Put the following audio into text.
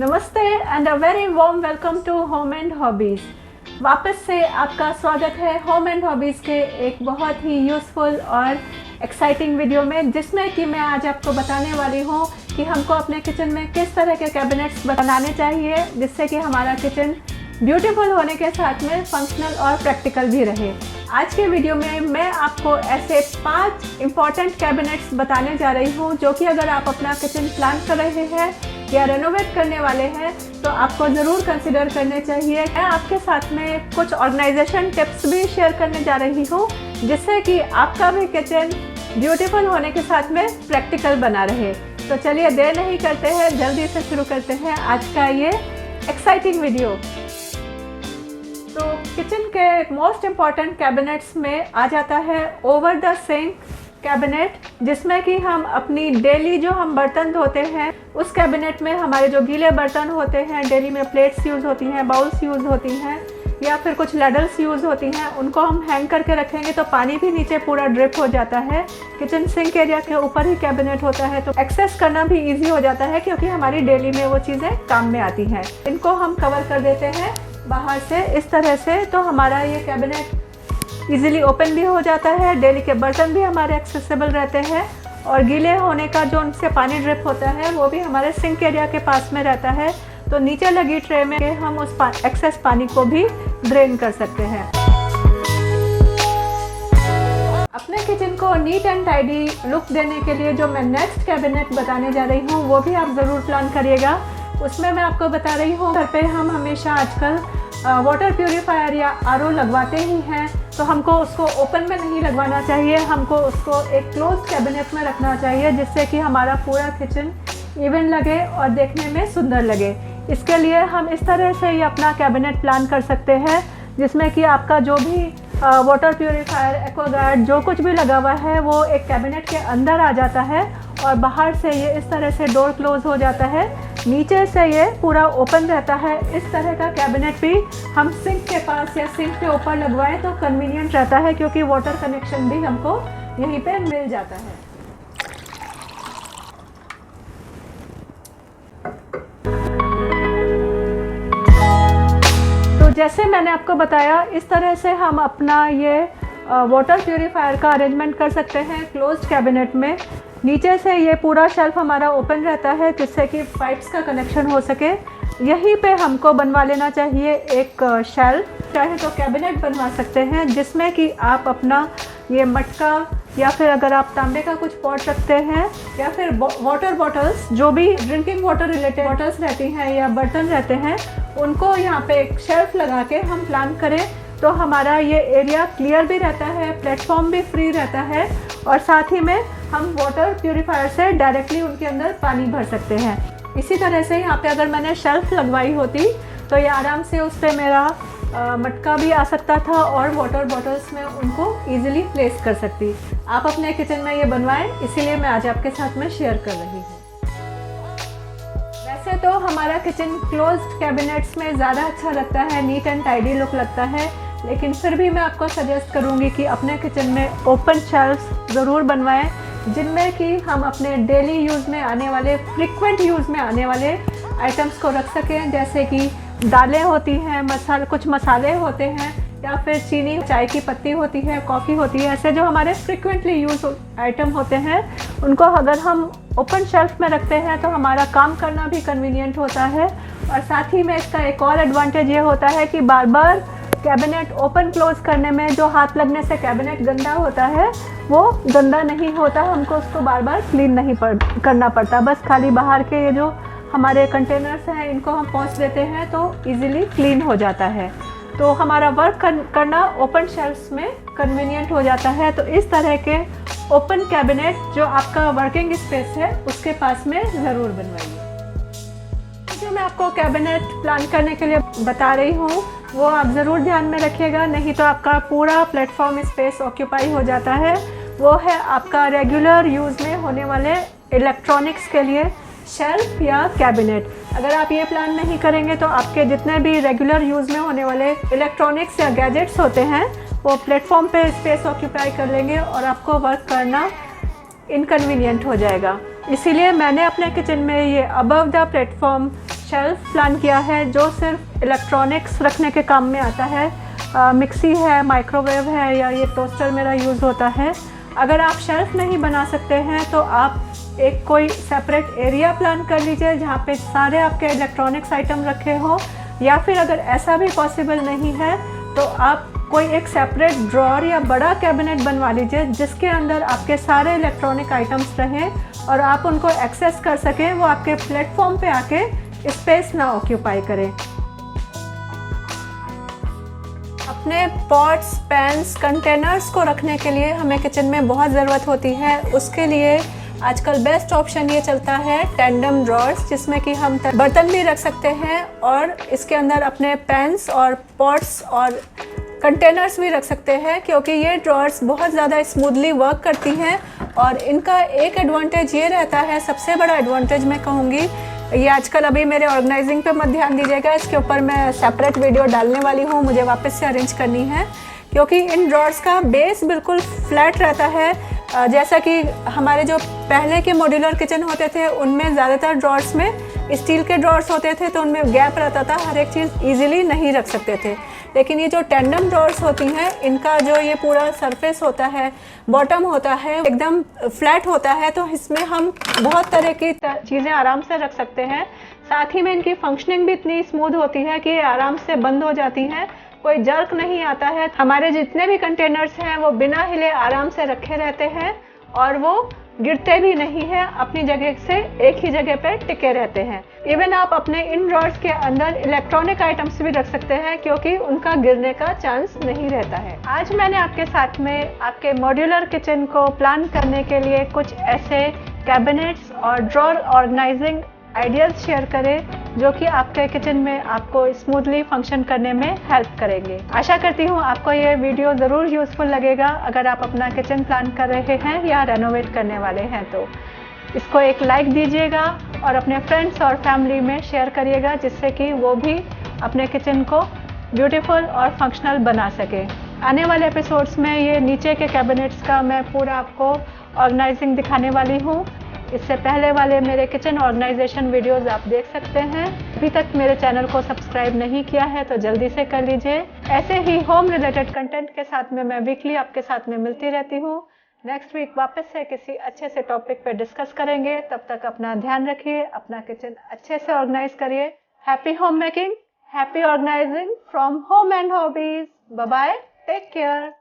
नमस्ते and a very warm welcome to home and hobbies. वापस से आपका स्वागत है होम एंड हॉबीज़ के एक बहुत ही यूज़फुल और एक्साइटिंग वीडियो में, जिसमें कि मैं आज आपको बताने वाली हूँ कि हमको अपने किचन में किस तरह के कैबिनेट्स बनाने चाहिए जिससे कि हमारा किचन ब्यूटीफुल होने के साथ में फंक्शनल और प्रैक्टिकल भी रहे। आज के वीडियो में मैं आपको ऐसे 5 इम्पॉर्टेंट कैबिनेट्स बताने जा रही हूँ जो कि अगर आप अपना किचन प्लान कर रहे हैं या रेनोवेट करने वाले हैं तो आपको ज़रूर कंसिडर करने चाहिए। मैं आपके साथ में कुछ ऑर्गेनाइजेशन टिप्स भी शेयर करने जा रही हूँ जिससे कि आपका भी किचन ब्यूटीफुल होने के साथ में प्रैक्टिकल बना रहे। तो चलिए देर नहीं करते हैं, जल्दी से शुरू करते हैं आज का ये एक्साइटिंग वीडियो। तो किचन के मोस्ट इम्पॉर्टेंट कैबिनेट्स में आ जाता है ओवर द सिंक कैबिनेट, जिसमें कि हम अपनी डेली जो हम बर्तन धोते हैं उस कैबिनेट में हमारे जो गीले बर्तन होते हैं, डेली में प्लेट्स यूज़ होती हैं, बाउल्स यूज़ होती हैं या फिर कुछ लैडल्स यूज़ होती हैं, उनको हम हैंग करके रखेंगे तो पानी भी नीचे पूरा ड्रिप हो जाता है। किचन सिंक एरिया के ऊपर ही कैबिनेट होता है तो एक्सेस करना भी ईजी हो जाता है क्योंकि हमारी डेली में वो चीज़ें काम में आती हैं। इनको हम कवर कर देते हैं बाहर से इस तरह से, तो हमारा ये कैबिनेट इजीली ओपन भी हो जाता है। डेली के बर्तन भी हमारे एक्सेसिबल रहते हैं और गीले होने का जो उनसे पानी ड्रिप होता है वो भी हमारे सिंक एरिया के पास में रहता है, तो नीचे लगी ट्रे में हम उस एक्सेस पानी को भी ड्रेन कर सकते हैं। अपने किचन को नीट एंड टाइडी लुक देने के लिए जो मैं नेक्स्ट कैबिनेट बताने जा रही हूँ वो भी आप ज़रूर प्लान करिएगा। उसमें मैं आपको बता रही हूँ, घर पे हम हमेशा आजकल वाटर प्यूरीफायर या आरओ लगवाते ही हैं, तो हमको उसको ओपन में नहीं लगवाना चाहिए, हमको उसको एक क्लोज्ड कैबिनेट में रखना चाहिए जिससे कि हमारा पूरा किचन इवन लगे और देखने में सुंदर लगे। इसके लिए हम इस तरह से ही अपना कैबिनेट प्लान कर सकते हैं जिसमें कि आपका जो भी वाटर प्यूरीफायर, एक्वागार्ड जो कुछ भी लगा हुआ है वो एक कैबिनेट के अंदर आ जाता है और बाहर से ये इस तरह से डोर क्लोज हो जाता है, नीचे से ये पूरा ओपन रहता है। इस तरह का कैबिनेट भी हम सिंक के पास या सिंक के ऊपर लगवाएं तो कन्वीनियंट रहता है क्योंकि वाटर कनेक्शन भी हमको यहीं पे मिल जाता है। तो जैसे मैंने आपको बताया इस तरह से हम अपना ये वाटर प्यूरीफायर का अरेंजमेंट कर सकते हैं क्लोज्ड कैबिनेट में। नीचे से ये पूरा शेल्फ हमारा ओपन रहता है जिससे कि पाइप्स का कनेक्शन हो सके। यहीं पे हमको बनवा लेना चाहिए एक शेल्फ, चाहे तो कैबिनेट बनवा सकते हैं जिसमें कि आप अपना ये मटका या फिर अगर आप तांबे का कुछ पॉट रखते हैं या फिर वाटर बॉटल्स, जो भी ड्रिंकिंग वाटर रिलेटेड बॉटल्स रहती हैं या बर्तन रहते हैं, उनको यहाँ पे एक शेल्फ लगा के हम प्लान करें तो हमारा ये एरिया क्लियर भी रहता है, प्लेटफॉर्म भी फ्री रहता है और साथ ही में हम वाटर प्यूरीफायर से डायरेक्टली उनके अंदर पानी भर सकते हैं। इसी तरह से यहाँ पे अगर मैंने शेल्फ लगवाई होती तो ये आराम से उस पर मेरा मटका भी आ सकता था और वाटर बॉटल्स में उनको ईजिली प्लेस कर सकती। आप अपने किचन में ये बनवाएं, इसीलिए मैं आज आपके साथ में शेयर कर रही हूँ। वैसे तो हमारा किचन क्लोज्ड कैबिनेट्स में ज़्यादा अच्छा लगता है, नीट एंड टाइडी लुक लगता है, लेकिन फिर भी मैं आपको सजेस्ट करूँगी कि अपने किचन में ओपन शेल्फ्स ज़रूर बनवाएं जिनमें कि हम अपने डेली यूज़ में आने वाले, फ्रिक्वेंट यूज़ में आने वाले आइटम्स को रख सकें, जैसे कि दालें होती हैं, कुछ मसाले होते हैं या फिर चीनी, चाय की पत्ती होती है, कॉफ़ी होती है, ऐसे जो हमारे फ्रिक्वेंटली यूज आइटम होते हैं उनको अगर हम ओपन शेल्फ में रखते हैं तो हमारा काम करना भी कन्वीनियंट होता है। और साथ ही में इसका एक और एडवांटेज ये होता है कि बार बार कैबिनेट ओपन क्लोज करने में जो हाथ लगने से कैबिनेट गंदा होता है वो गंदा नहीं होता, हमको उसको बार बार क्लीन नहीं करना पड़ता, बस खाली बाहर के ये जो हमारे कंटेनर्स हैं इनको हम पोंछ देते हैं तो इजीली क्लीन हो जाता है। तो हमारा वर्क करना ओपन शेल्फ्स में कन्वीनियंट हो जाता है। तो इस तरह के ओपन कैबिनेट जो आपका वर्किंग स्पेस है उसके पास में ज़रूर बनवाइए। जो मैं आपको कैबिनेट प्लान करने के लिए बता रही हूँ वो आप ज़रूर ध्यान में रखिएगा, नहीं तो आपका पूरा प्लेटफॉर्म स्पेस ऑक्यूपाई हो जाता है। वो है आपका रेगुलर यूज़ में होने वाले इलेक्ट्रॉनिक्स के लिए शेल्फ या कैबिनेट। अगर आप ये प्लान नहीं करेंगे तो आपके जितने भी रेगुलर यूज़ में होने वाले इलेक्ट्रॉनिक्स या गैजेट्स होते हैं वो प्लेटफॉर्म पे स्पेस ऑक्यूपाई कर लेंगे और आपको वर्क करना इनकन्वीनियंट हो जाएगा। इसीलिए मैंने अपने किचन में ये above the platform shelf plan किया है जो सिर्फ इलेक्ट्रॉनिक्स रखने के काम में आता है। मिक्सी है, माइक्रोवेव है या ये टोस्टर मेरा यूज़ होता है। अगर आप शेल्फ नहीं बना सकते हैं तो आप एक कोई सेपरेट एरिया प्लान कर लीजिए जहाँ पे सारे आपके इलेक्ट्रॉनिक्स आइटम रखे हो, या फिर अगर ऐसा भी पॉसिबल नहीं है तो आप कोई एक सेपरेट ड्रॉअर या बड़ा कैबिनेट बनवा लीजिए जिसके अंदर आपके सारे इलेक्ट्रॉनिक आइटम्स रहें और आप उनको एक्सेस कर सकें, वो आपके प्लेटफॉर्म पे आके स्पेस ना ऑक्यूपाई करें। अपने पॉट्स, पैन्स, कंटेनर्स को रखने के लिए हमें किचन में बहुत ज़रूरत होती है। उसके लिए आजकल बेस्ट ऑप्शन ये चलता है टेंडम ड्रॉर्स, जिसमें कि हम बर्तन भी रख सकते हैं और इसके अंदर अपने पैन्स और पॉट्स और कंटेनर्स भी रख सकते हैं, क्योंकि ये ड्रॉर्स बहुत ज़्यादा स्मूथली वर्क करती हैं। और इनका एक एडवांटेज ये रहता है, सबसे बड़ा एडवांटेज मैं कहूँगी, ये आजकल अभी मेरे ऑर्गेनाइजिंग पे मत ध्यान दीजिएगा, इसके ऊपर मैं सेपरेट वीडियो डालने वाली हूँ, मुझे वापस से अरेंज करनी है, क्योंकि इन ड्रॉर्स का बेस बिल्कुल फ्लैट रहता है। जैसा कि हमारे जो पहले के मॉड्यूलर किचन होते थे उनमें ज़्यादातर ड्रॉर्स में स्टील के ड्रॉर्स होते थे तो उनमें गैप रहता था, हर एक चीज़ ईजिली नहीं रख सकते थे। लेकिन ये जो टेंडम ड्रॉर्स होती हैं, इनका जो ये पूरा सरफेस होता है, बॉटम होता है, एकदम फ्लैट होता है, तो इसमें हम बहुत तरह की चीज़ें आराम से रख सकते हैं। साथ ही में इनकी फंक्शनिंग भी इतनी स्मूथ होती है कि आराम से बंद हो जाती हैं, कोई जर्क नहीं आता है। हमारे जितने भी कंटेनर्स हैं वो बिना हिले आराम से रखे रहते हैं और वो गिरते भी नहीं हैं, अपनी जगह से एक ही जगह पे टिके रहते हैं। इवन आप अपने इन ड्रॉर्स के अंदर इलेक्ट्रॉनिक आइटम्स भी रख सकते हैं, क्योंकि उनका गिरने का चांस नहीं रहता है। आज मैंने आपके साथ में आपके मॉड्यूलर किचन को प्लान करने के लिए कुछ ऐसे कैबिनेट्स और ड्रॉर ऑर्गेनाइजिंग आइडियाज़ शेयर करें जो कि आपके किचन में आपको स्मूथली फंक्शन करने में हेल्प करेंगे। आशा करती हूँ आपको ये वीडियो ज़रूर यूज़फुल लगेगा अगर आप अपना किचन प्लान कर रहे हैं या रेनोवेट करने वाले हैं तो। इसको एक लाइक दीजिएगा और अपने फ्रेंड्स और फैमिली में शेयर करिएगा, जिससे कि वो भी अपने किचन को ब्यूटीफुल और फंक्शनल बना सके। आने वाले एपिसोड्स में ये नीचे के कैबिनेट्स का मैं पूरा आपको ऑर्गेनाइजिंग दिखाने वाली हूँ। इससे पहले वाले मेरे किचन ऑर्गेनाइजेशन वीडियोस आप देख सकते हैं। अभी तक मेरे चैनल को सब्सक्राइब नहीं किया है तो जल्दी से कर लीजिए। ऐसे ही होम रिलेटेड कंटेंट के साथ में मैं वीकली आपके साथ में मिलती रहती हूँ। नेक्स्ट वीक वापस से किसी अच्छे से टॉपिक पे डिस्कस करेंगे। तब तक अपना ध्यान रखिए, अपना किचन अच्छे से ऑर्गेनाइज करिए। Happy home making, happy organising from home and hobbies. Bye bye, take care.